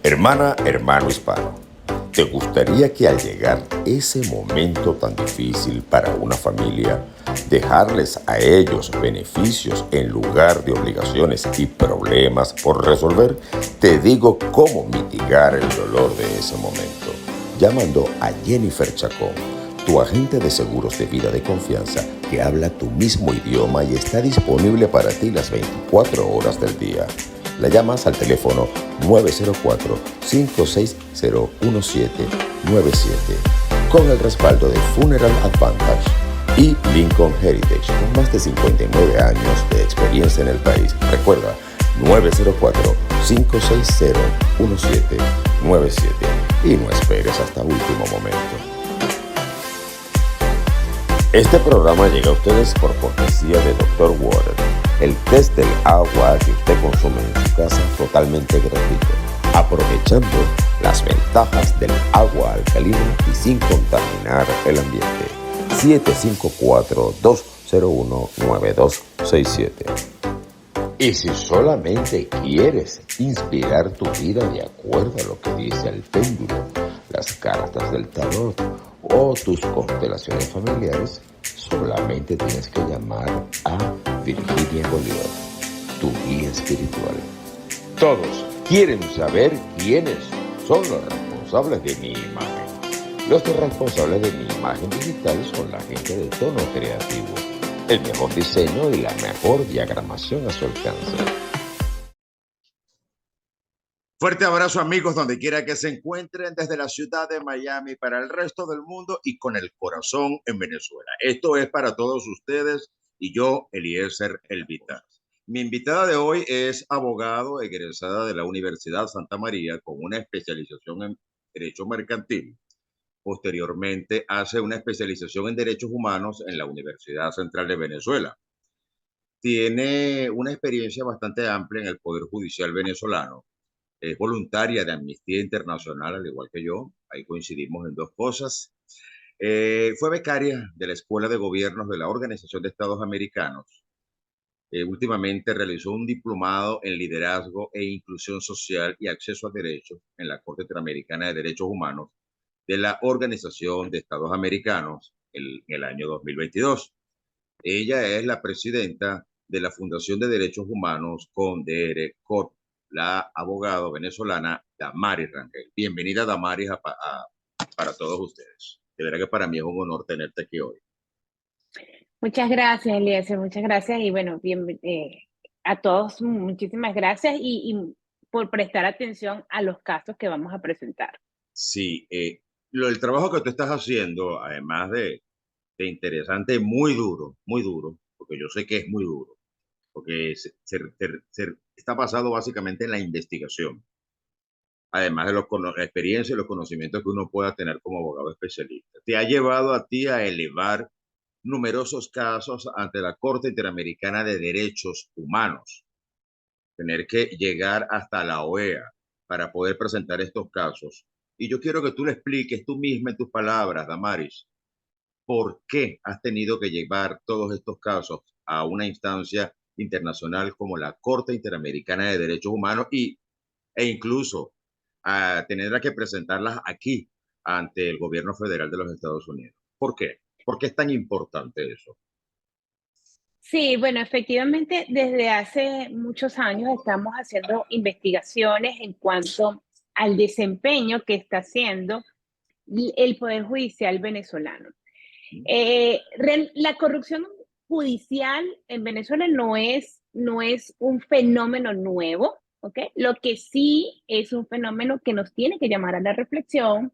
Hermana, hermano hispano, ¿te gustaría que al llegar ese momento tan difícil para una familia, dejarles a ellos beneficios en lugar de obligaciones y problemas por resolver? Te digo cómo mitigar el dolor de ese momento, llamando a Jennifer Chacón, tu agente de seguros de vida de confianza que habla tu mismo idioma y está disponible para ti las 24 horas del día. La llamas al teléfono 904-560-1797 con el respaldo de Funeral Advantage y Lincoln Heritage con más de 59 años de experiencia en el país. Recuerda, 904-560-1797 y no esperes hasta último momento. Este programa llega a ustedes por cortesía de Dr. Water, el test del agua que usted consume en su casa totalmente gratuito, aprovechando las ventajas del agua alcalina y sin contaminar el ambiente. 754-201-9267. Y si solamente quieres inspirar tu vida de acuerdo a lo que dice el péndulo, las cartas del tarot o tus constelaciones familiares, solamente tienes que llamar a Virginia Bolívar, tu guía espiritual. Todos quieren saber quiénes son los responsables de mi imagen. Los responsables de mi imagen digital son la gente de Tono Creativo, el mejor diseño y la mejor diagramación a su alcance. Fuerte abrazo, amigos, donde quiera que se encuentren, desde la ciudad de Miami para el resto del mundo y con el corazón en Venezuela. Esto es para todos ustedes y yo, Eliezer Elvitar. Mi invitada de hoy es abogado egresada de la Universidad Santa María con una especialización en Derecho Mercantil. Posteriormente hace una especialización en Derechos Humanos en la Universidad Central de Venezuela. Tiene una experiencia bastante amplia en el Poder Judicial venezolano. Es voluntaria de Amnistía Internacional, al igual que yo. Ahí coincidimos en dos cosas. Fue becaria de la Escuela de Gobiernos de la Organización de Estados Americanos. Últimamente realizó un diplomado en Liderazgo e Inclusión Social y Acceso a Derechos en la Corte Interamericana de Derechos Humanos de la Organización de Estados Americanos en el año 2022. Ella es la presidenta de la Fundación de Derechos Humanos Condere Corp, la abogada venezolana Damaris Rangel. Bienvenida, Damaris, para todos ustedes. De verdad que para mí es un honor tenerte aquí hoy. Muchas gracias, Eliezer, muchas gracias. Y bueno, a todos muchísimas gracias y por prestar atención a los casos que vamos a presentar. Sí, el trabajo que tú estás haciendo, además de interesante, muy duro, porque yo sé que es muy duro, porque está basado básicamente en la investigación, además de la experiencia y los conocimientos que uno pueda tener como abogado especialista. Te ha llevado a ti a elevar numerosos casos ante la Corte Interamericana de Derechos Humanos, tener que llegar hasta la OEA para poder presentar estos casos. Y yo quiero que tú le expliques tú misma en tus palabras, Damaris, por qué has tenido que llevar todos estos casos a una instancia internacional como la Corte Interamericana de Derechos Humanos e incluso a tener que presentarlas aquí ante el gobierno federal de los Estados Unidos. ¿Por qué? ¿Por qué es tan importante eso? Sí, bueno, efectivamente, desde hace muchos años estamos haciendo investigaciones en cuanto al desempeño que está haciendo el Poder Judicial venezolano. La corrupción judicial en Venezuela no es un fenómeno nuevo, ¿ok? Lo que sí es un fenómeno que nos tiene que llamar a la reflexión,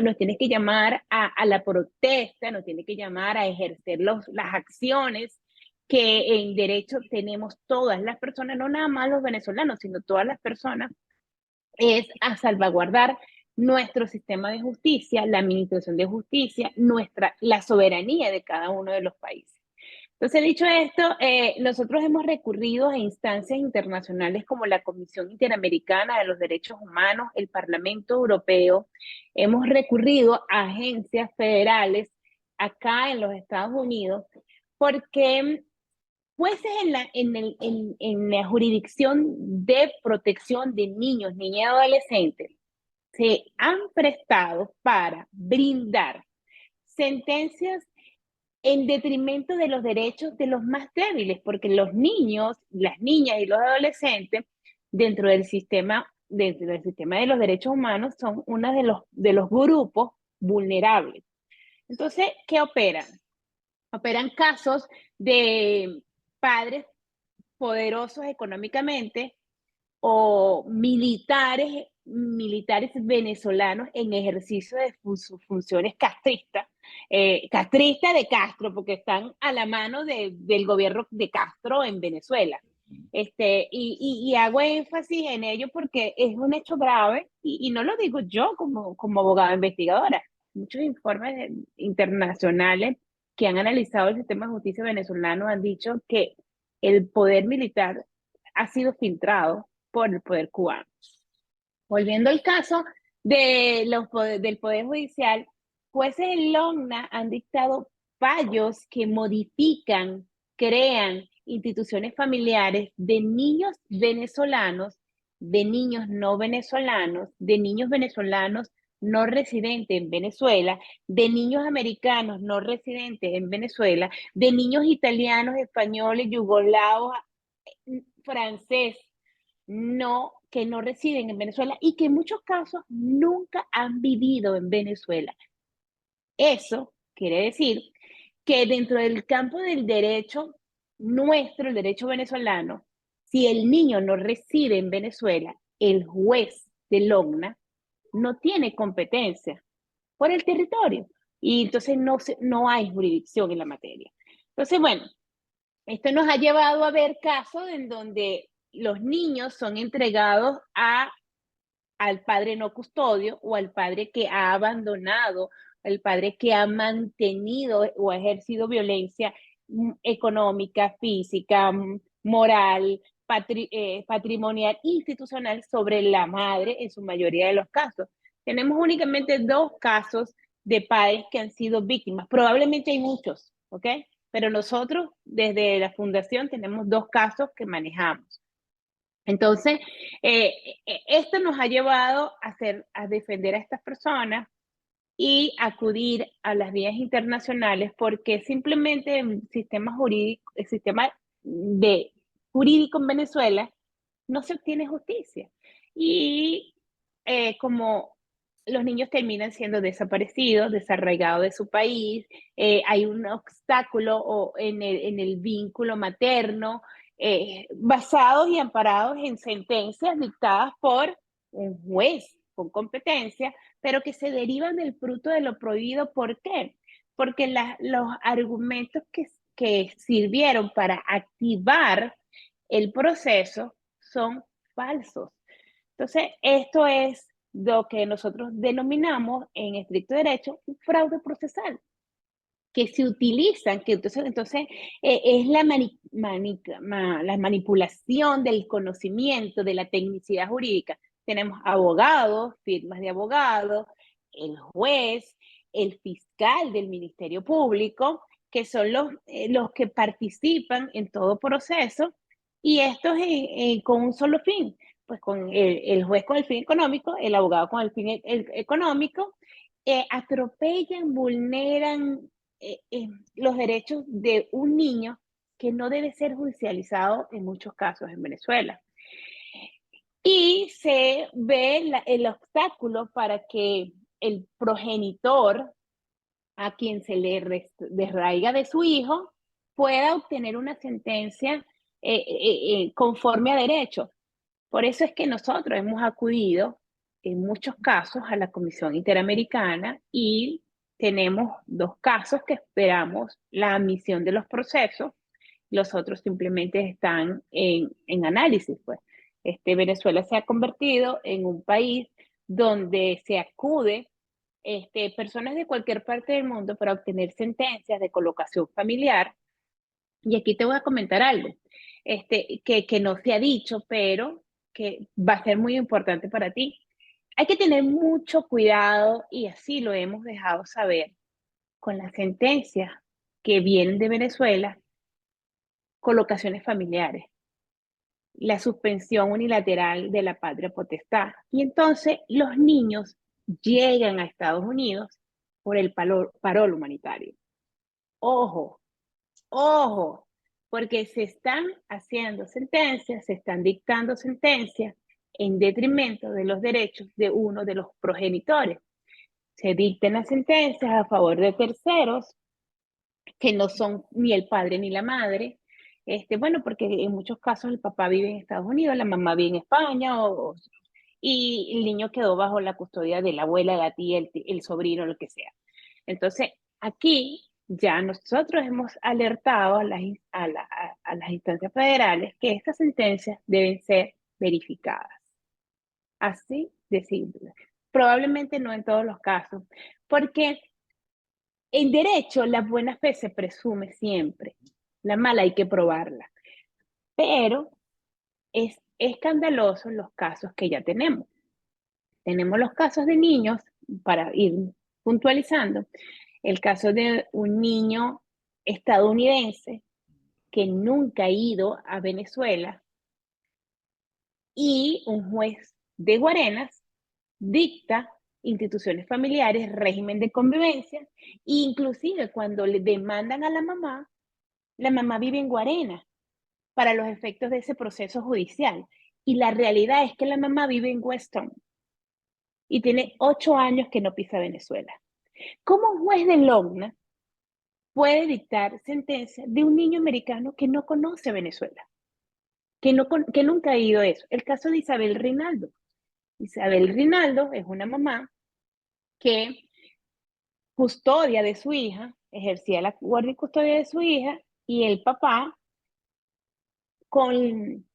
nos tiene que llamar a la protesta, nos tiene que llamar a ejercer las acciones que en derecho tenemos todas las personas, no nada más los venezolanos, sino todas las personas, es a salvaguardar nuestro sistema de justicia, la administración de justicia, la soberanía de cada uno de los países. Entonces, dicho esto, nosotros hemos recurrido a instancias internacionales como la Comisión Interamericana de los Derechos Humanos, el Parlamento Europeo, hemos recurrido a agencias federales acá en los Estados Unidos, porque jueces en la jurisdicción de protección de niños, niñas y adolescentes se han prestado para brindar sentencias en detrimento de los derechos de los más débiles, porque los niños, las niñas y los adolescentes dentro del sistema de los derechos humanos son uno de los grupos vulnerables. Entonces, ¿qué operan? Operan casos de padres poderosos económicamente o militares venezolanos en ejercicio de sus funciones castristas, castristas de Castro, porque están a la mano del gobierno de Castro en Venezuela. Y hago énfasis en ello porque es un hecho grave y no lo digo yo como abogada investigadora. Muchos informes internacionales que han analizado el sistema de justicia venezolano han dicho que el poder militar ha sido filtrado por el poder cubano. Volviendo al caso del Poder Judicial, jueces en Logna han dictado fallos que modifican, crean instituciones familiares de niños venezolanos, de niños no venezolanos, de niños venezolanos no residentes en Venezuela, de niños americanos no residentes en Venezuela, de niños italianos, españoles, yugoslavos, francés, que no residen en Venezuela y que en muchos casos nunca han vivido en Venezuela. Eso quiere decir que dentro del campo del derecho nuestro, el derecho venezolano, si el niño no reside en Venezuela, el juez de Logna no tiene competencia por el territorio y entonces no hay jurisdicción en la materia. Entonces, bueno, esto nos ha llevado a ver casos en donde los niños son entregados al padre no custodio o al padre que ha abandonado, al padre que ha mantenido o ha ejercido violencia económica, física, moral, patrimonial, institucional sobre la madre en su mayoría de los casos. Tenemos únicamente 2 casos de padres que han sido víctimas. Probablemente hay muchos, ¿ok? Pero nosotros desde la fundación tenemos 2 casos que manejamos. Entonces, esto nos ha llevado a defender a estas personas y acudir a las vías internacionales porque simplemente el sistema jurídico en Venezuela no se obtiene justicia. Y como los niños terminan siendo desaparecidos, desarraigados de su país, hay un obstáculo en el vínculo materno, basados y amparados en sentencias dictadas por un juez con competencia, pero que se derivan del fruto de lo prohibido. ¿Por qué? Porque los argumentos que sirvieron para activar el proceso son falsos. Entonces, esto es lo que nosotros denominamos en estricto derecho un fraude procesal, que se utilizan, que entonces es la manipulación del conocimiento, de la tecnicidad jurídica. Tenemos abogados, firmas de abogados, el juez, el fiscal del Ministerio Público, que son los que participan en todo proceso, y esto es con un solo fin, pues con el juez con el fin económico, el abogado con el fin económico, atropellan, vulneran los derechos de un niño que no debe ser judicializado en muchos casos en Venezuela. Y se ve el obstáculo para que el progenitor a quien se le desraiga de su hijo pueda obtener una sentencia conforme a derecho. Por eso es que nosotros hemos acudido en muchos casos a la Comisión Interamericana y tenemos 2 casos que esperamos la admisión de los procesos, los otros simplemente están en análisis. Pues. Venezuela se ha convertido en un país donde se acude personas de cualquier parte del mundo para obtener sentencias de colocación familiar Y aquí te voy a comentar algo que no se ha dicho, pero que va a ser muy importante para ti. Hay que tener mucho cuidado, y así lo hemos dejado saber, con las sentencias que vienen de Venezuela, colocaciones familiares, la suspensión unilateral de la patria potestad. Y entonces los niños llegan a Estados Unidos por el parol humanitario. Ojo, ojo, porque se están haciendo sentencias, se están dictando sentencias en detrimento de los derechos de uno de los progenitores. Se dictan las sentencias a favor de terceros que no son ni el padre ni la madre. Bueno, porque en muchos casos el papá vive en Estados Unidos, la mamá vive en España, y el niño quedó bajo la custodia de la abuela, la tía, el sobrino, lo que sea. Entonces, aquí ya nosotros hemos alertado a las instancias federales que estas sentencias deben ser verificadas. Así de simple. Probablemente no en todos los casos, porque en derecho la buena fe se presume siempre, la mala hay que probarla, pero es escandaloso los casos que ya tenemos. Tenemos los casos de niños, para ir puntualizando, el caso de un niño estadounidense que nunca ha ido a Venezuela y un juez de Guarenas dicta instituciones familiares, régimen de convivencia, e inclusive cuando le demandan a la mamá vive en Guarenas para los efectos de ese proceso judicial. Y la realidad es que la mamá vive en Weston y tiene 8 años que no pisa Venezuela. ¿Cómo un juez de Logna puede dictar sentencia de un niño americano que no conoce Venezuela? Que nunca ha ido a eso. El caso de Isabel Rinaldo. Isabel Rinaldo es una mamá que custodia de su hija, ejercía la guardia y custodia de su hija, y el papá con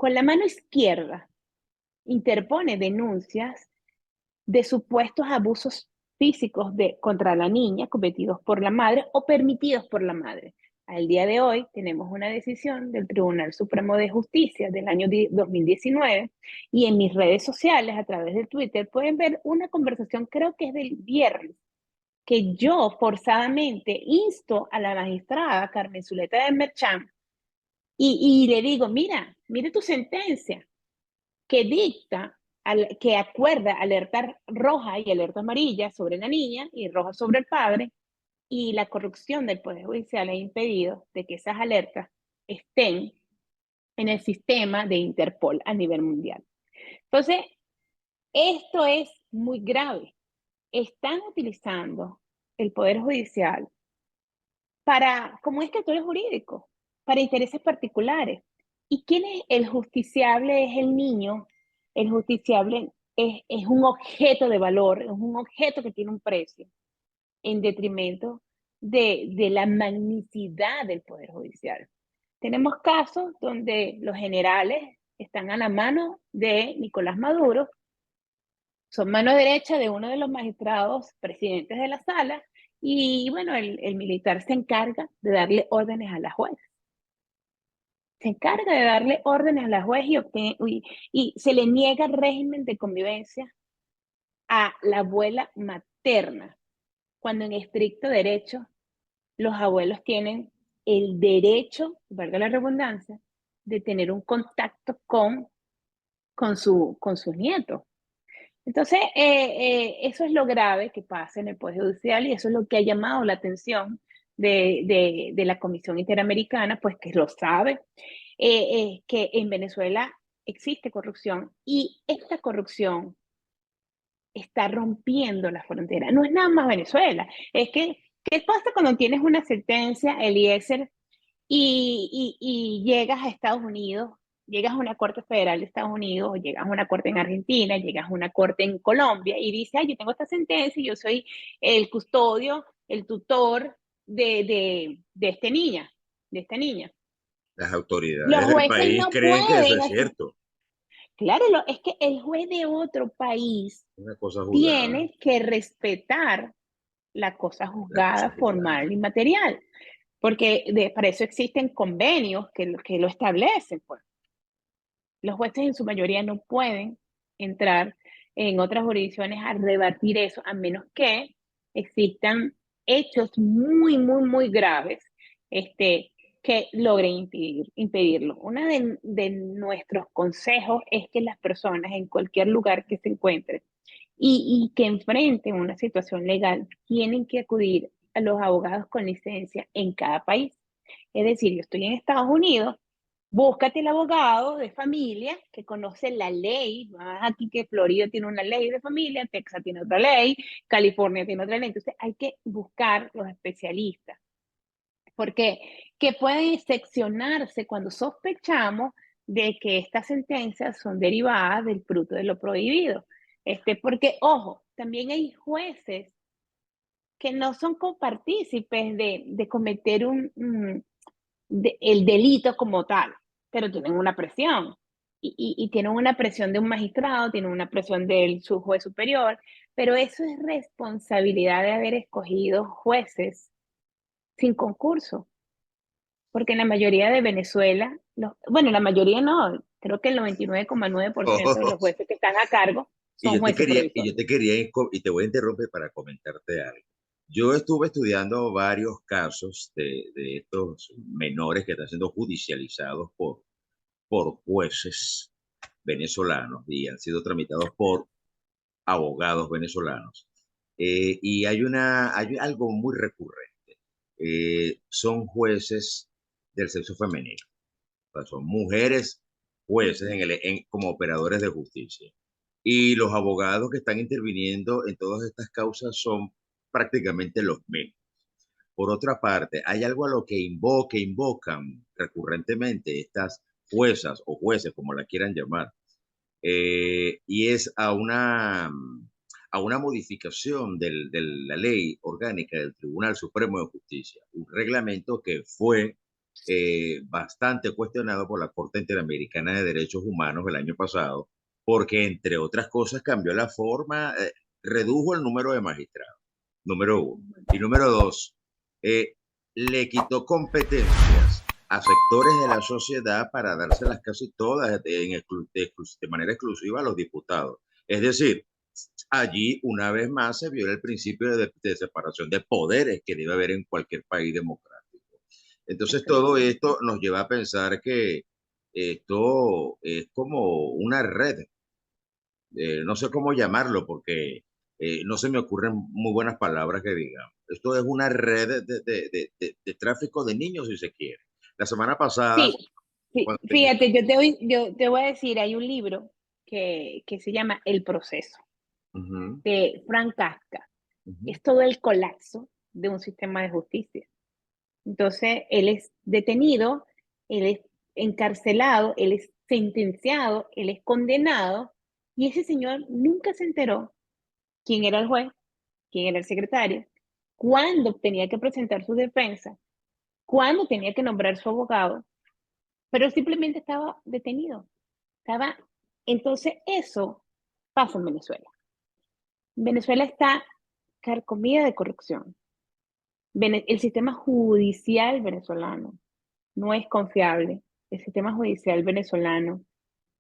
la mano izquierda interpone denuncias de supuestos abusos físicos contra la niña cometidos por la madre o permitidos por la madre. Al día de hoy tenemos una decisión del Tribunal Supremo de Justicia del año 2019, y en mis redes sociales, a través de Twitter, pueden ver una conversación, creo que es del viernes, que yo forzadamente insto a la magistrada Carmen Zuleta de Merchán y le digo, mire tu sentencia que dicta, que acuerda alertar roja y alerta amarilla sobre la niña y roja sobre el padre, y la corrupción del Poder Judicial ha impedido de que esas alertas estén en el sistema de Interpol a nivel mundial. Entonces, esto es muy grave. Están utilizando el Poder Judicial como escritorio jurídico, para intereses particulares. ¿Y quién es el justiciable? Es el niño. El justiciable es un objeto de valor, es un objeto que tiene un precio, en detrimento de la magnicidad del Poder Judicial. Tenemos casos donde los generales están a la mano de Nicolás Maduro, son mano derecha de uno de los magistrados presidentes de la sala, y bueno, el militar se encarga de darle órdenes a la juez. Se encarga de darle órdenes a la juez y se le niega régimen de convivencia a la abuela materna, cuando en estricto derecho los abuelos tienen el derecho, valga la redundancia, de tener un contacto con sus nietos. Entonces, eso es lo grave que pasa en el Poder Judicial, y eso es lo que ha llamado la atención de la Comisión Interamericana, pues que lo sabe, que en Venezuela existe corrupción, y esta corrupción está rompiendo la frontera. No es nada más Venezuela, es que, ¿qué pasa cuando tienes una sentencia, Eliezer, y llegas a Estados Unidos, llegas a una corte federal de Estados Unidos, o llegas a una corte en Argentina, llegas a una corte en Colombia y dices, ay, yo tengo esta sentencia y yo soy el custodio, el tutor de esta niña? Las Los autoridades del jueces país no creen que eso pueden es hacer. cierto. Claro, es que el juez de otro país Una cosa juzgada, tiene que respetar la cosa la cosa juzgada juzgada. formal y material. porque para eso existen convenios que lo establecen, pues. Los jueces en su mayoría no pueden entrar en otras jurisdicciones a rebatir eso, a menos que existan hechos muy, muy, muy graves, que logren impedirlo. Uno de nuestros consejos es que las personas en cualquier lugar que se encuentren y que enfrenten una situación legal tienen que acudir a los abogados con licencia en cada país. Es decir, yo estoy en Estados Unidos, búscate el abogado de familia que conoce la ley. Más aquí que Florida tiene una ley de familia, Texas tiene otra ley, California tiene otra ley. Entonces hay que buscar los especialistas, porque que pueden seccionarse cuando sospechamos de que estas sentencias son derivadas del fruto de lo prohibido. Porque, ojo, también hay jueces que no son copartícipes de cometer el delito como tal, pero tienen una presión. Y tienen una presión de un magistrado, tienen una presión del su juez superior, pero eso es responsabilidad de haber escogido jueces sin concurso, porque en la mayoría de Venezuela, bueno, la mayoría no, creo que el 99,9% de los jueces que están a cargo Y son yo te jueces quería, y yo provisorios. te quería, y te voy a interrumpir para comentarte algo. Yo estuve estudiando varios casos de estos menores que están siendo judicializados por jueces venezolanos y han sido tramitados por abogados venezolanos. Y hay algo muy recurrente. Son jueces del sexo femenino. O sea, son mujeres jueces como operadores de justicia. Y los abogados que están interviniendo en todas estas causas son prácticamente los mismos. Por otra parte, hay algo a lo que invocan recurrentemente estas juezas o jueces, como la quieran llamar, y es a una modificación de la ley orgánica del Tribunal Supremo de Justicia, un reglamento que fue bastante cuestionado por la Corte Interamericana de Derechos Humanos el año pasado, porque entre otras cosas cambió la forma, redujo el número de magistrados, número uno. Y número dos, eh, le quitó competencias a sectores de la sociedad para dárselas casi todas de manera exclusiva a los diputados. Es decir, allí una vez más se viola el principio de separación de poderes que debe haber en cualquier país democrático. Entonces todo Efectivamente. esto nos lleva a pensar que esto es como una red, no sé cómo llamarlo porque no se me ocurren muy buenas palabras que digan. Esto es una red de tráfico de niños, si se quiere. La semana pasada, Sí, sí, cuando tenía... fíjate, yo te voy a decir, hay un libro que se llama El proceso, Ujú, de Frank Kafka. ujú. Es todo el colapso de un sistema de justicia. Entonces, él es detenido, él es encarcelado, él es sentenciado, él es condenado, y ese señor nunca se enteró quién era el juez, quién era el secretario, cuándo tenía que presentar su defensa, cuándo tenía que nombrar su abogado, pero simplemente estaba detenido. Estaba... Entonces, eso pasa en Venezuela. Venezuela está carcomida de corrupción. El sistema judicial venezolano no es confiable. El sistema judicial venezolano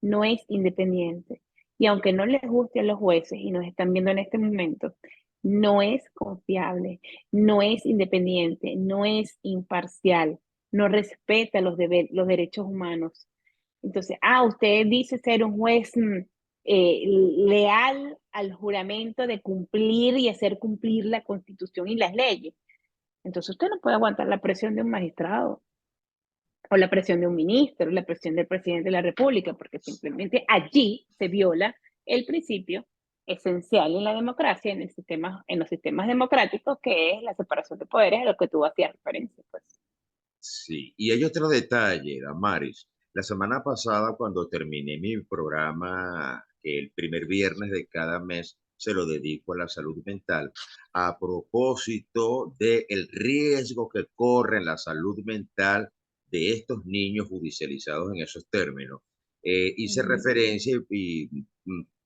no es independiente. Y aunque no les guste a los jueces y nos están viendo en este momento, no es confiable, no es independiente, no es imparcial, no respeta los derechos humanos. Entonces, usted dice ser un juez eh, leal al juramento de cumplir y hacer cumplir la Constitución y las leyes. Entonces, usted no puede aguantar la presión de un magistrado o la presión de un ministro, la presión del presidente de la República, porque simplemente allí se viola el principio esencial en la democracia, en los sistemas democráticos, que es la separación de poderes, a lo que tú hacías referencia. Pues. Sí, y hay otro detalle, Damaris. La semana pasada, cuando terminé mi programa, que el primer viernes de cada mes se lo dedico a la salud mental, a propósito del riesgo que corre en la salud mental de estos niños judicializados en esos términos, hice Ujú. referencia y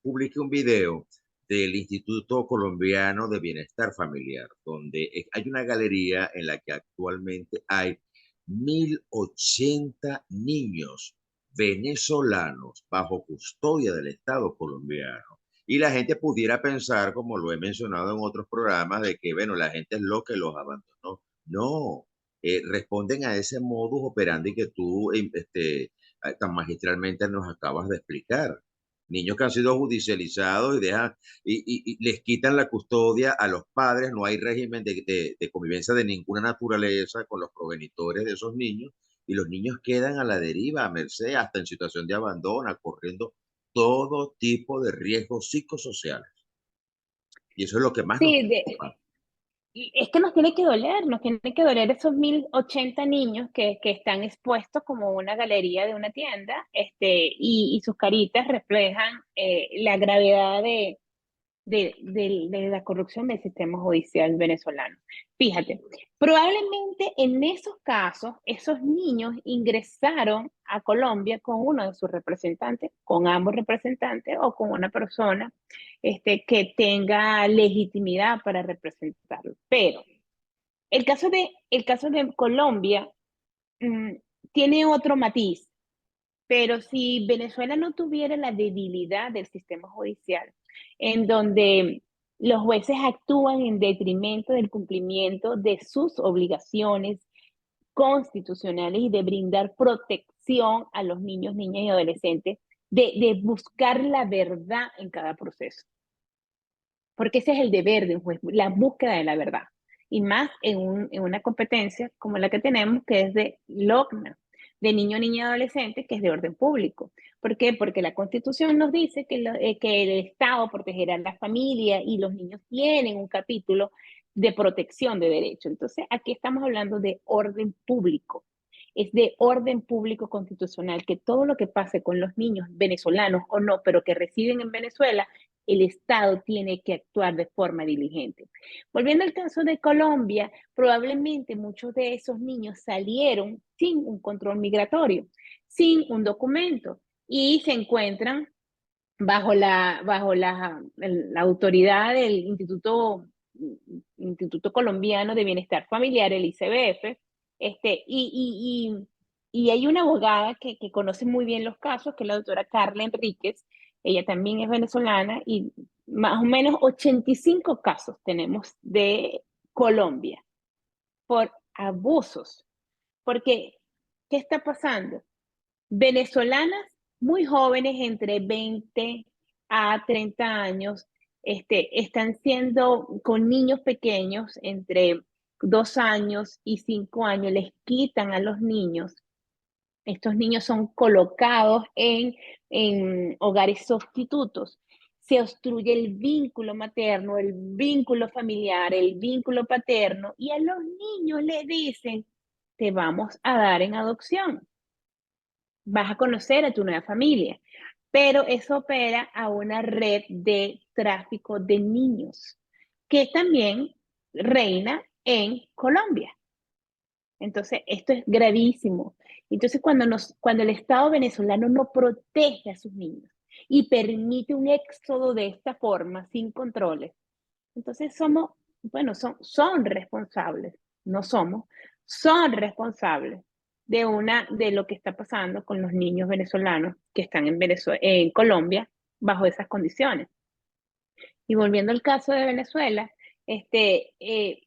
publiqué un video del Instituto Colombiano de Bienestar Familiar, donde hay una galería en la que actualmente hay 1080 niños venezolanos bajo custodia del Estado colombiano. Y la gente pudiera pensar, como lo he mencionado en otros programas, de que, bueno, la gente es loca y los abandonó. No, responden a ese modus operandi que tú tan magistralmente nos acabas de explicar. Niños que han sido judicializados y, y les quitan la custodia a los padres, no hay régimen de convivencia de ninguna naturaleza con los progenitores de esos niños, y los niños quedan a la deriva, a merced, hasta en situación de abandono, corriendo todo tipo de riesgos psicosociales. Y eso es lo que más nos Sí, preocupa. y es que nos tiene que doler esos 1080 niños que están expuestos como una galería de una tienda, y sus caritas reflejan la gravedad de la corrupción del sistema judicial venezolano. Fíjate, probablemente en esos casos, esos niños ingresaron a Colombia con uno de sus representantes, con ambos representantes o con una persona que tenga legitimidad para representarlo. Pero el caso de Colombia mmm, tiene otro matiz, pero si Venezuela no tuviera la debilidad del sistema judicial, en donde los jueces actúan en detrimento del cumplimiento de sus obligaciones constitucionales y de brindar protección a los niños, niñas y adolescentes, de buscar la verdad en cada proceso. Porque ese es el deber de un juez, la búsqueda de la verdad. Y más en una competencia como la que tenemos, que es de LOCNA, de niño, niña y adolescente, que es de orden público. ¿Por qué? Porque la Constitución nos dice que el Estado protegerá a la familia y los niños tienen un capítulo de protección de derechos. Entonces, aquí estamos hablando de orden público. Es de orden público constitucional, que todo lo que pase con los niños venezolanos o no, pero que residen en Venezuela, el Estado tiene que actuar de forma diligente. Volviendo al caso de Colombia, probablemente muchos de esos niños salieron sin un control migratorio, sin un documento, y se encuentran bajo la autoridad del Instituto Colombiano de Bienestar Familiar, el ICBF, y hay una abogada que conoce muy bien los casos, que es la doctora Carla Enríquez. Ella también es venezolana, y más o menos 85 casos tenemos de Colombia por abusos. Porque, ¿qué está pasando? Venezolanas muy jóvenes, entre 20 a 30 años, están siendo con niños pequeños, entre 2 años y 5 años, les quitan a los niños. Estos niños son colocados en hogares sustitutos. Se obstruye el vínculo materno, el vínculo familiar, el vínculo paterno, y a los niños les dicen, te vamos a dar en adopción, vas a conocer a tu nueva familia. Pero eso opera a una red de tráfico de niños, que también reina en Colombia. Entonces, esto es gravísimo. Entonces, cuando el Estado venezolano no protege a sus niños y permite un éxodo de esta forma, sin controles, entonces son responsables, no somos, son responsables de lo que está pasando con los niños venezolanos que están en Colombia bajo esas condiciones. Y volviendo al caso de Venezuela, este, eh,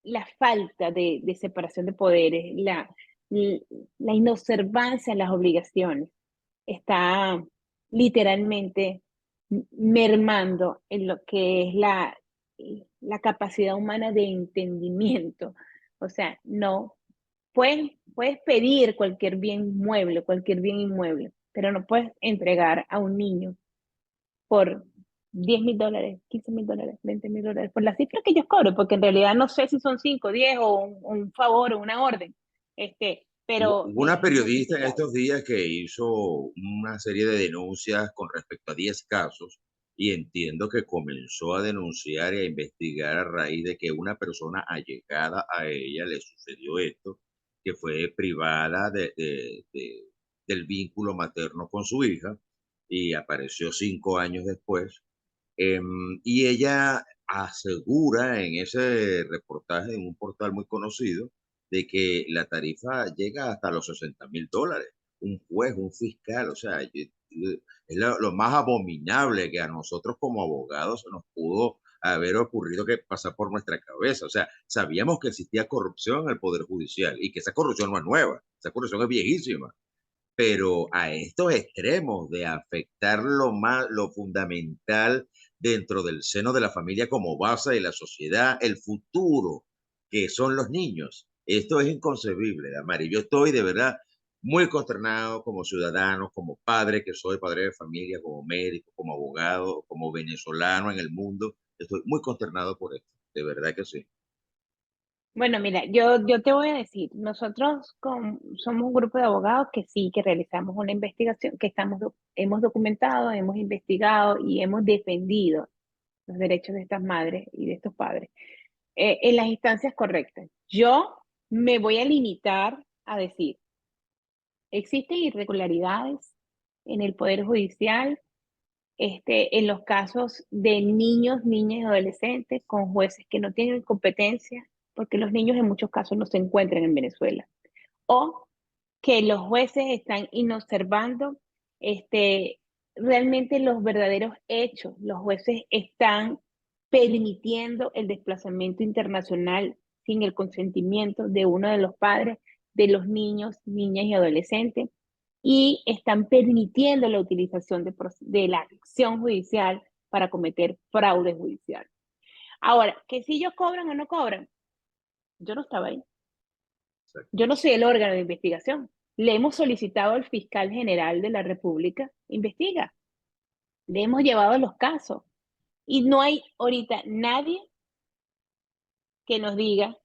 la falta de separación de poderes, la inobservancia a las obligaciones, está literalmente mermando en lo que es la capacidad humana de entendimiento. O sea, no, puedes pedir cualquier bien mueble, cualquier bien inmueble, pero no puedes entregar a un niño por $10,000, $15,000, $20,000, por la cifra que ellos cobren, porque en realidad no sé si son 5, 10 o un favor o una orden, pero Hubo es una periodista en injustificable. estos días que hizo una serie de denuncias con respecto a 10 casos, y entiendo que comenzó a denunciar y a investigar a raíz de que una persona allegada a ella le sucedió esto, que fue privada del vínculo materno con su hija, y apareció 5 años después Y ella asegura en ese reportaje, en un portal muy conocido, de que la tarifa llega hasta los $60,000. Un juez, un fiscal, o sea, es lo más abominable que a nosotros como abogados se nos pudo haber ocurrido que pasar por nuestra cabeza. O sea, sabíamos que existía corrupción en el Poder Judicial y que esa corrupción no es nueva, esa corrupción es viejísima, pero a estos extremos de afectar lo más, lo fundamental dentro del seno de la familia como base de la sociedad, el futuro, que son los niños. Esto es inconcebible, Damari. Yo estoy de verdad muy consternado como ciudadano, como padre, que soy padre de familia, como médico, como abogado, como venezolano en el mundo. Estoy muy consternado por esto, de verdad que sí. Bueno, mira, yo te voy a decir, nosotros somos un grupo de abogados que sí, que realizamos una investigación, que hemos documentado, hemos investigado y hemos defendido los derechos de estas madres y de estos padres en las instancias correctas. Yo me voy a limitar a decir, existen irregularidades en el Poder Judicial, en los casos de niños, niñas y adolescentes con jueces que no tienen competencia, porque los niños en muchos casos no se encuentran en Venezuela, o que los jueces están inobservando realmente los verdaderos hechos. Los jueces están permitiendo el desplazamiento internacional sin el consentimiento de uno de los padres de los niños, niñas y adolescentes, y están permitiendo la utilización de la acción judicial para cometer fraude judicial. Ahora, que si ellos cobran o no cobran, yo no estaba ahí. Yo no soy el órgano de investigación. Le hemos solicitado al fiscal general de la República, investiga. Le hemos llevado los casos. Y no hay ahorita nadie que nos diga,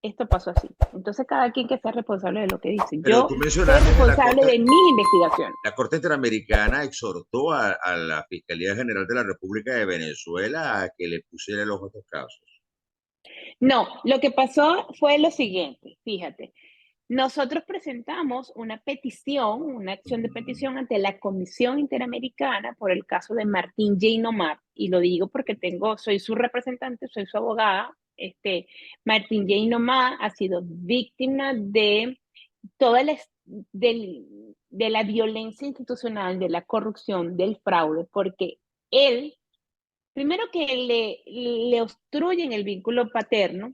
esto pasó así. Entonces, cada quien que sea responsable de lo que dice. Pero Yo tú soy mencionaste que responsable de mis investigaciones. la Corte Interamericana exhortó a la Fiscalía General de la República de Venezuela a que le pusiera el ojo a estos casos. No, lo que pasó fue lo siguiente, fíjate. Nosotros presentamos una petición, una acción de petición ante la Comisión Interamericana por el caso de Martín J. Nomar, y lo digo porque soy su representante, soy su abogada. Martín J. Nomar ha sido víctima de toda de la violencia institucional, de la corrupción, del fraude, porque él, primero que le obstruyen el vínculo paterno.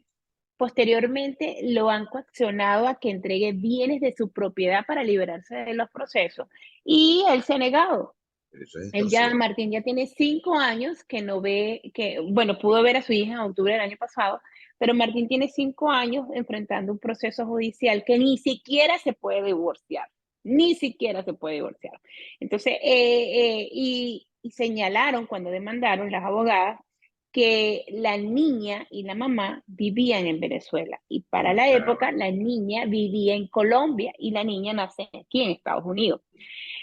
Posteriormente lo han coaccionado a que entregue bienes de su propiedad para liberarse de los procesos y él se ha negado. Eso es Él ya, extorsión. Martín, ya tiene 5 años que no ve, bueno, pudo ver a su hija en octubre del año pasado, pero Martín tiene 5 años enfrentando un proceso judicial que ni siquiera se puede divorciar, ni siquiera se puede divorciar. Entonces, y señalaron cuando demandaron las abogadas que la niña y la mamá vivían en Venezuela y para la época la niña vivía en Colombia y la niña nace aquí en Estados Unidos.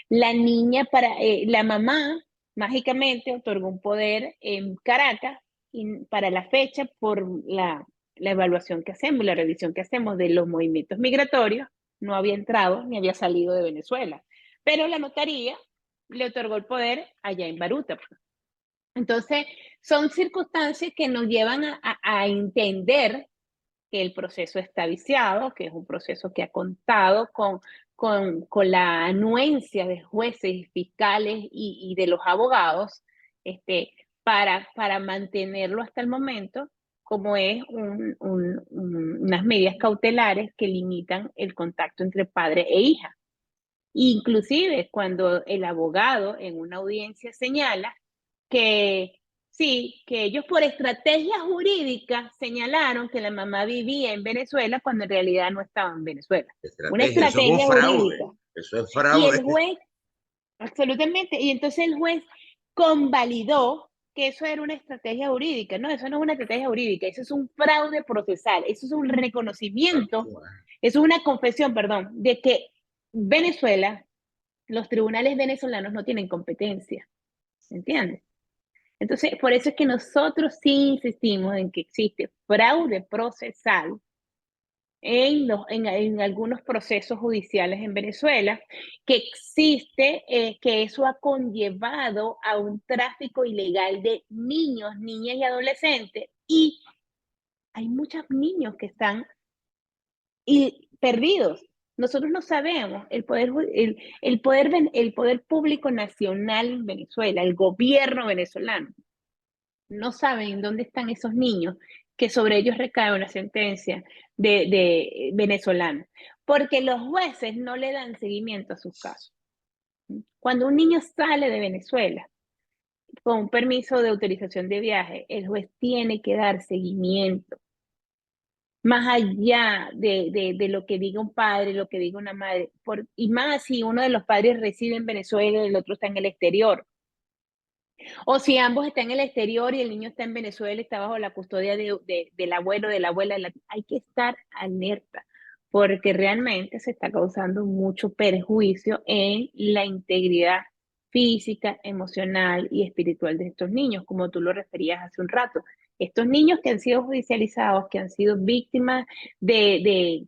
La mamá mágicamente otorgó un poder en Caracas y para la fecha por la evaluación que hacemos, la revisión que hacemos de los movimientos migratorios, no había entrado ni había salido de Venezuela. Pero la notaría le otorgó el poder allá en Baruta. Entonces, son circunstancias que nos llevan a entender que el proceso está viciado, que es un proceso que ha contado con la anuencia de jueces y fiscales y de los abogados para mantenerlo hasta el momento, como es unas medidas cautelares que limitan el contacto entre padre e hija. Inclusive cuando el abogado en una audiencia señala que sí, que ellos por estrategia jurídica señalaron que la mamá vivía en Venezuela cuando en realidad no estaba en Venezuela. Una Estrategia, eso es un estrategia fraude. jurídica. Eso es Y fraude. el juez, absolutamente, y entonces el juez convalidó que eso era una estrategia jurídica. No, eso no es una estrategia jurídica, eso es un fraude procesal, eso es un reconocimiento, eso es una confesión, perdón, de que Venezuela, los tribunales venezolanos no tienen competencia, ¿entiendes? Entonces, por eso es que nosotros sí insistimos en que existe fraude procesal en algunos procesos judiciales en Venezuela, que existe, que eso ha conllevado a un tráfico ilegal de niños, niñas y adolescentes, y hay muchos niños que están perdidos. Nosotros no sabemos, el poder público nacional en Venezuela, el gobierno venezolano, no saben dónde están esos niños que sobre ellos recae una sentencia de venezolana, porque los jueces no le dan seguimiento a sus casos. Cuando un niño sale de Venezuela con un permiso de autorización de viaje, el juez tiene que dar seguimiento, más allá de lo que diga un padre, lo que diga una madre, y más si uno de los padres reside en Venezuela y el otro está en el exterior. O si ambos están en el exterior y el niño está en Venezuela y está bajo la custodia del abuelo, de la abuela, hay que estar alerta, porque realmente se está causando mucho perjuicio en la integridad física, emocional y espiritual de estos niños, como tú lo referías hace un rato. Estos niños que han sido judicializados, que han sido víctimas de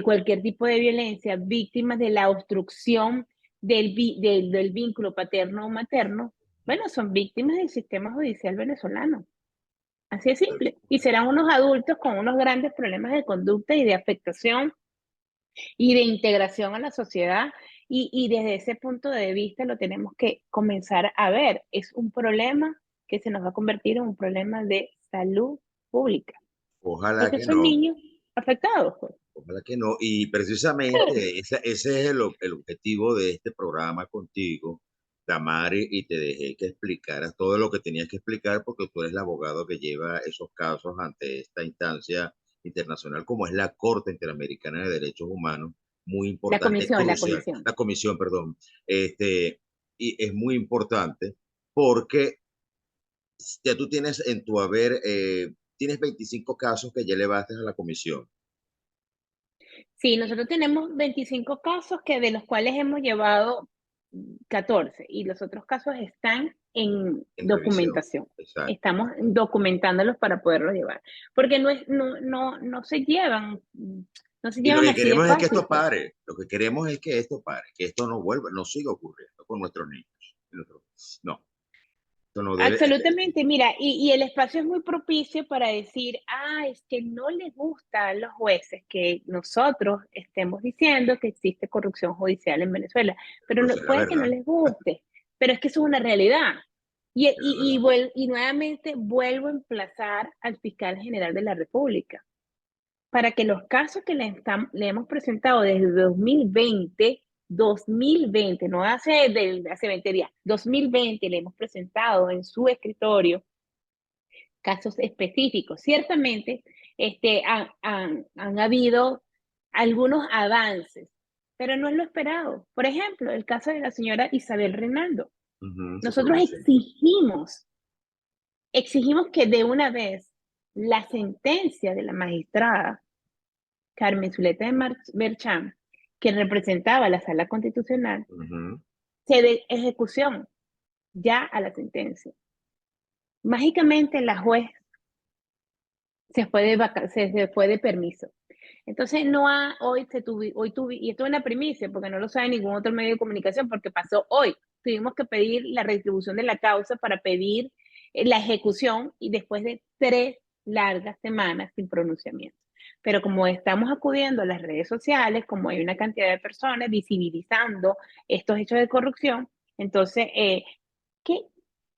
cualquier tipo de violencia, víctimas de la obstrucción del vínculo paterno o materno, bueno, son víctimas del sistema judicial venezolano. Así de simple. Y serán unos adultos con unos grandes problemas de conducta y de afectación y de integración a la sociedad. Y desde ese punto de vista lo tenemos que comenzar a ver. Es un problema que se nos va a convertir en un problema de salud pública. Ojalá Porque que son no. niños afectados, pues. Ojalá que no. Y precisamente ese es el objetivo de este programa contigo, Tamari, y te dejé que explicaras todo lo que tenías que explicar porque tú eres el abogado que lleva esos casos ante esta instancia internacional como es la Corte Interamericana de Derechos Humanos, muy La importante, comisión, la crucial, comisión. la comisión, perdón, y es muy importante porque ya tú tienes en tu haber, tienes 25 casos que ya elevaste a la comisión. Sí, nosotros tenemos 25 casos que de los cuales hemos llevado 14 y los otros casos están en En revisión. documentación. Exacto. Estamos documentándolos para poderlos llevar, porque no se llevan, no se Y lo llevan que así de queremos es que fácil, esto pues. pare. Lo que queremos es que esto pare, que esto no vuelva, no siga ocurriendo con nuestros niños. No, esto no debe. Absolutamente, mira, y el espacio es muy propicio para decir, es que no les gusta a los jueces que nosotros estemos diciendo que existe corrupción judicial en Venezuela, pero Pues es la puede que no verdad, les guste, pero es que eso es una realidad. Y, es la y, verdad. y nuevamente vuelvo a emplazar al fiscal general de la República para que los casos que le hemos presentado desde 2020, no hace 20 días, 2020 le hemos presentado en su escritorio casos específicos. Ciertamente han habido algunos avances, pero no es lo esperado. Por ejemplo, el caso de la señora Isabel Reinaldo. Ujú, se Nosotros pronunció. exigimos que de una vez la sentencia de la magistrada Carmen Zuleta de Berchán, que representaba la Sala Constitucional, Ujú. se dé ejecución ya a la sentencia. Mágicamente la juez se fue de permiso. Entonces, y esto es una primicia, porque no lo sabe ningún otro medio de comunicación, porque pasó hoy. Tuvimos que pedir la retribución de la causa para pedir la ejecución y después de 3 largas semanas sin pronunciamiento. Pero como estamos acudiendo a las redes sociales, como hay una cantidad de personas visibilizando estos hechos de corrupción, entonces, ¿qué,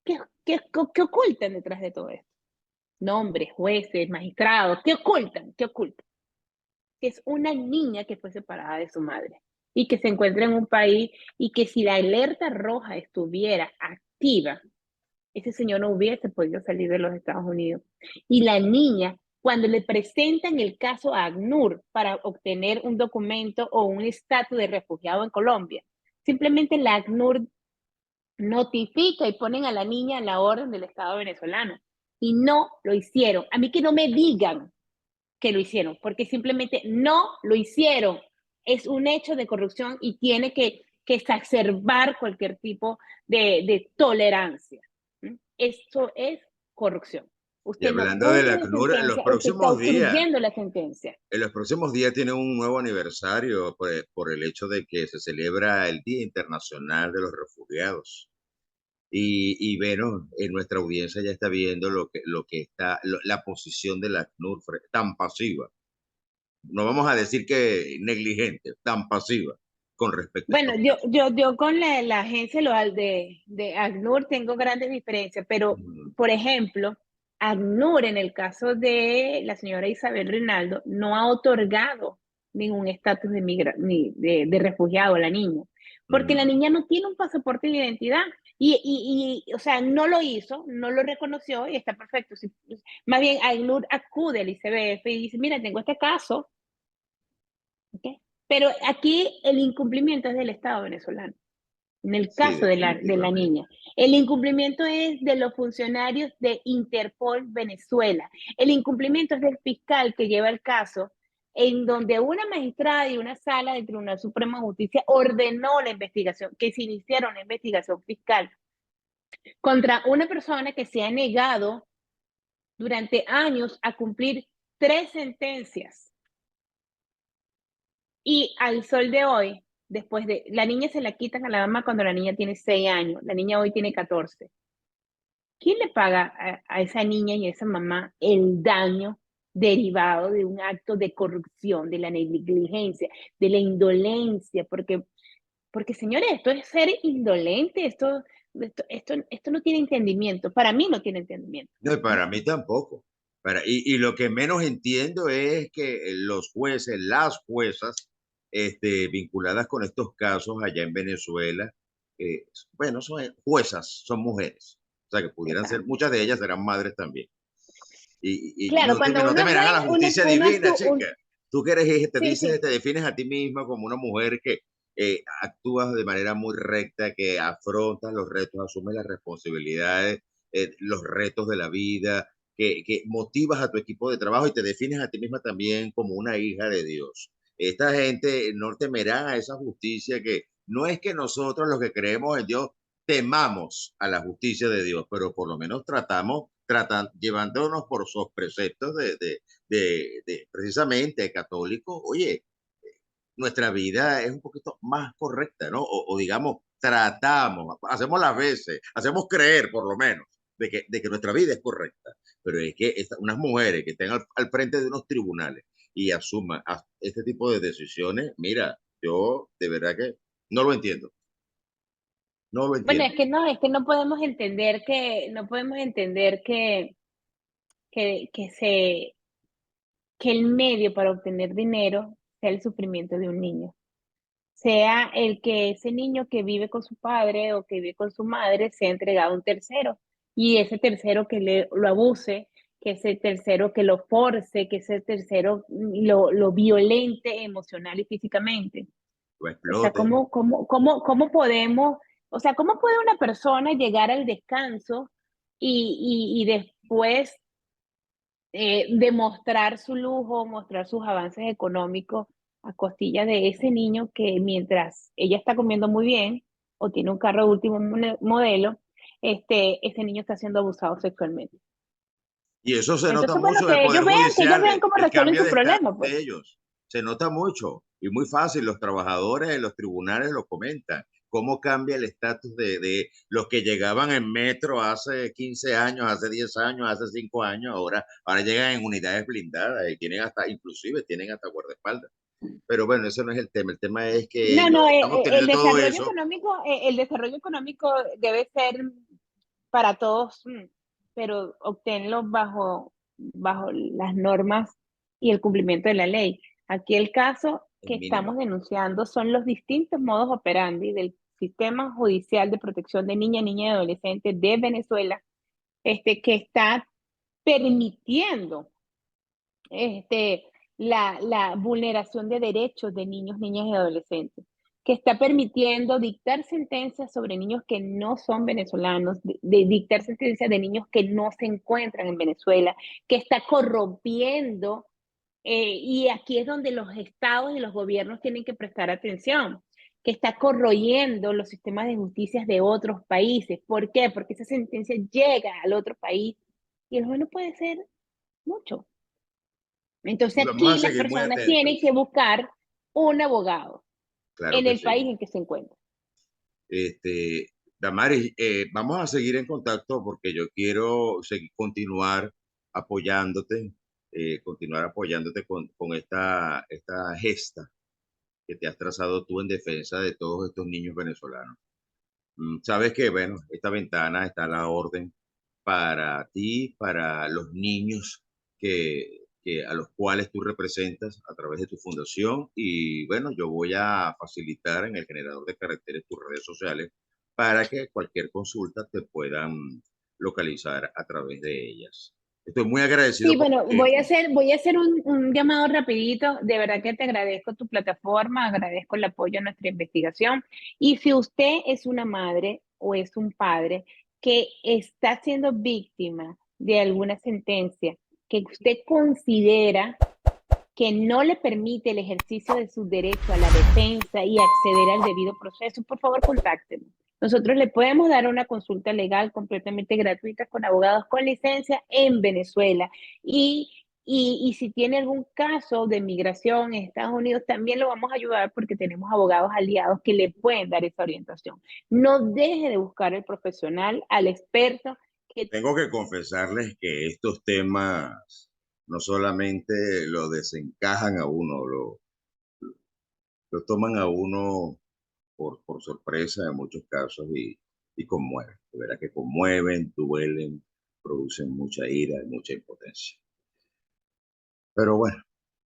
qué ocultan detrás de todo esto? Nombres, jueces, magistrados, ¿qué ocultan? ¿Qué ocultan? Que es una niña que fue separada de su madre y que se encuentra en un país y que si la alerta roja estuviera activa, ese señor no hubiese podido salir de los Estados Unidos. Y la niña, cuando le presentan el caso a ACNUR para obtener un documento o un estatus de refugiado en Colombia, simplemente la ACNUR notifica y ponen a la niña a la orden del Estado venezolano. Y no lo hicieron. A mí que no me digan que lo hicieron, porque simplemente no lo hicieron. Es un hecho de corrupción y tiene que exacerbar cualquier tipo de tolerancia. Esto es corrupción. Y Usted no hablando de la cumple la ACNUR, sentencia, usted está obstruyendo la sentencia. en los próximos días tiene un nuevo aniversario por el hecho de que se celebra el Día Internacional de los Refugiados. Y bueno, en nuestra audiencia ya está viendo la posición de la ACNUR tan pasiva. No vamos a decir que negligente, tan pasiva con respecto a Bueno, estos yo, casos. yo, yo con la agencia local de ACNUR tengo grandes diferencias, pero, Mm, por ejemplo, ACNUR en el caso de la señora Isabel Rinaldo no ha otorgado ningún estatus de refugiado a la niña, porque la mm. niña no tiene un pasaporte de identidad o sea, no lo hizo, no lo reconoció y está perfecto. Más bien, ACNUR acude al ICBF y dice, mira, tengo este caso. ¿Okay? Pero aquí el incumplimiento es del Estado venezolano, en el Sí, caso de la definitivamente. niña. El incumplimiento es de los funcionarios de Interpol Venezuela. El incumplimiento es del fiscal que lleva el caso, en donde una magistrada y una sala del Tribunal Supremo de Justicia ordenó la investigación, que se iniciara una investigación fiscal contra una persona que se ha negado durante años a cumplir 3 sentencias. Y al sol de hoy, después de, la niña se la quitan a la mamá cuando la niña tiene 6 años, la niña hoy tiene 14. ¿Quién le paga a esa niña y a esa mamá el daño derivado de un acto de corrupción, de la negligencia, de la indolencia? Porque señores, esto es ser indolente, esto no tiene entendimiento, para mí no tiene entendimiento. No, y para mí tampoco. Y lo que menos entiendo es que los jueces, las juezas, vinculadas con estos casos allá en Venezuela, bueno, son juezas, son mujeres. O sea, que pudieran ser, Exacto. muchas de ellas serán madres también. Y Claro, cuando no uno es temerán a juez, la justicia uno divina, actúa, chica. Tú que eres hija, te sí, dices, sí. te defines a ti misma como una mujer que actúas de manera muy recta, que afrontas los retos, asumes las responsabilidades, los retos de la vida, que motivas a tu equipo de trabajo y te defines a ti misma también como una hija de Dios. Esta gente no temerá a esa justicia que no es que nosotros los que creemos en Dios temamos a la justicia de Dios, pero por lo menos llevándonos por sus preceptos de precisamente católicos, oye, nuestra vida es un poquito más correcta, ¿no? O digamos, tratamos, hacemos las veces, hacemos creer por lo menos de que nuestra vida es correcta. Pero es que unas mujeres que estén al frente de unos tribunales y asuman este tipo de decisiones, mira, yo de verdad que no lo entiendo, no lo Bueno, entiendo. es que no podemos entender que, que se, que el medio para obtener dinero sea el sufrimiento de un niño. Sea el que ese niño que vive con su padre o que vive con su madre sea entregado a un tercero y ese tercero que lo abuse, que ese tercero que lo force, que ese tercero lo violente emocional y físicamente. Lo O sea, exploten. ¿cómo podemos, o sea, cómo puede una persona llegar al descanso y después demostrar su lujo, mostrar sus avances económicos a costilla de ese niño que mientras ella está comiendo muy bien o tiene un carro de último modelo, ese niño está siendo abusado sexualmente? Y eso se nota Entonces, bueno, mucho en el Poder que ellos Judicial, vean cómo el resuelven cambio su de estatus problema, pues. de ellos. Se nota mucho y muy fácil. Los trabajadores en los tribunales lo comentan. Cómo cambia el estatus de los que llegaban en metro hace 15 años, hace 10 años, hace 5 años, ahora llegan en unidades blindadas y inclusive tienen hasta guardaespaldas. Pero bueno, ese no es el tema. El tema es que No, ellos no, están obteniendo todo eso. el desarrollo económico debe ser para todos, pero obténlo bajo las normas y el cumplimiento de la ley. Aquí el caso El que mínimo. estamos denunciando son los distintos modos operandi del sistema judicial de protección de niña y adolescentes de Venezuela, que está permitiendo este, la vulneración de derechos de niños, niñas y adolescentes, que está permitiendo dictar sentencias sobre niños que no son venezolanos, de dictar sentencias de niños que no se encuentran en Venezuela, que está corrompiendo, y aquí es donde los estados y los gobiernos tienen que prestar atención, que está corroyendo los sistemas de justicia de otros países. ¿Por qué? Porque esa sentencia llega al otro país y el juez no puede ser mucho. Entonces Vamos a aquí las seguir muy personas tienen atentos. que buscar un abogado Claro en que el sí. país en que se encuentran. Este, Damaris, vamos a seguir en contacto porque yo quiero continuar apoyándote, continuar apoyándote con esta gesta que te has trazado tú en defensa de todos estos niños venezolanos. Sabes que, bueno, esta ventana está a la orden para ti, para los niños a los cuales tú representas a través de tu fundación. Y bueno, yo voy a facilitar en el generador de caracteres tus redes sociales para que cualquier consulta te puedan localizar a través de ellas. Estoy muy Sí, agradecido bueno, voy a hacer un llamado rapidito. De verdad que te agradezco tu plataforma, agradezco el apoyo a nuestra investigación. Y si usted es una madre o es un padre que está siendo víctima de alguna sentencia que usted considera que no le permite el ejercicio de su derecho a la defensa y acceder al debido proceso, por favor, contáctenos. Nosotros le podemos dar una consulta legal completamente gratuita con abogados con licencia en Venezuela. Y si tiene algún caso de migración en Estados Unidos, también lo vamos a ayudar porque tenemos abogados aliados que le pueden dar esa orientación. No deje de buscar al profesional, al experto que... tengo que confesarles que estos temas no solamente lo desencajan a uno, lo toman a uno por sorpresa en muchos casos y conmueven. De verdad que conmueven, duelen, producen mucha ira y mucha impotencia. Pero bueno,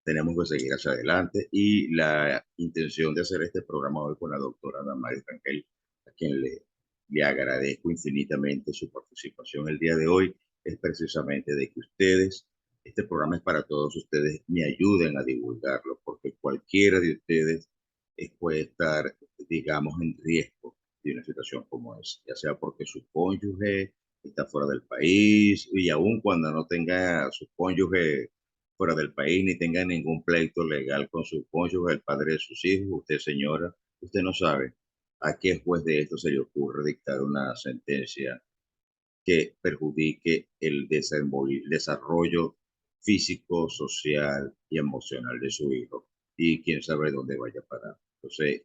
tenemos que seguir hacia adelante y la intención de hacer este programa hoy con la doctora Damaris Rangel, a quien le agradezco infinitamente su participación el día de hoy, es precisamente de que ustedes, este programa es para todos ustedes, me ayuden a divulgarlo, porque cualquiera de ustedes puede estar, digamos, en riesgo de una situación como esa, ya sea porque su cónyuge está fuera del país y aun cuando no tenga su cónyuge fuera del país ni tenga ningún pleito legal con su cónyuge, el padre de sus hijos, usted señora, usted no sabe a qué juez de esto se le ocurre dictar una sentencia que perjudique el desarrollo físico, social y emocional de su hijo y quién sabe dónde vaya a parar. Entonces,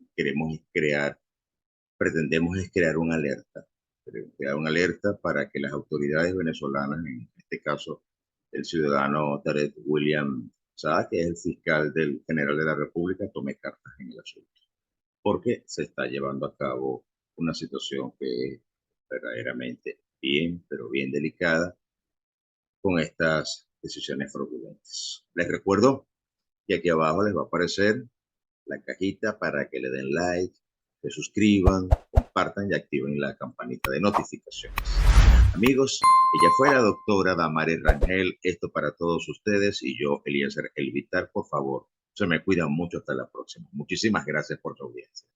pretendemos es crear una alerta para que las autoridades venezolanas, en este caso el ciudadano Tarek William Saad, que es el fiscal del general de la República, tome cartas en el asunto, porque se está llevando a cabo una situación que es verdaderamente bien, pero bien delicada con estas decisiones fraudulentas. Les recuerdo que aquí abajo les va a aparecer la cajita para que le den like, se suscriban, compartan y activen la campanita de notificaciones. Amigos, ella fue la doctora Damaris Rangel, esto para todos ustedes y yo, Eliezer Elvitar, por favor, se me cuidan mucho hasta la próxima. Muchísimas gracias por su audiencia.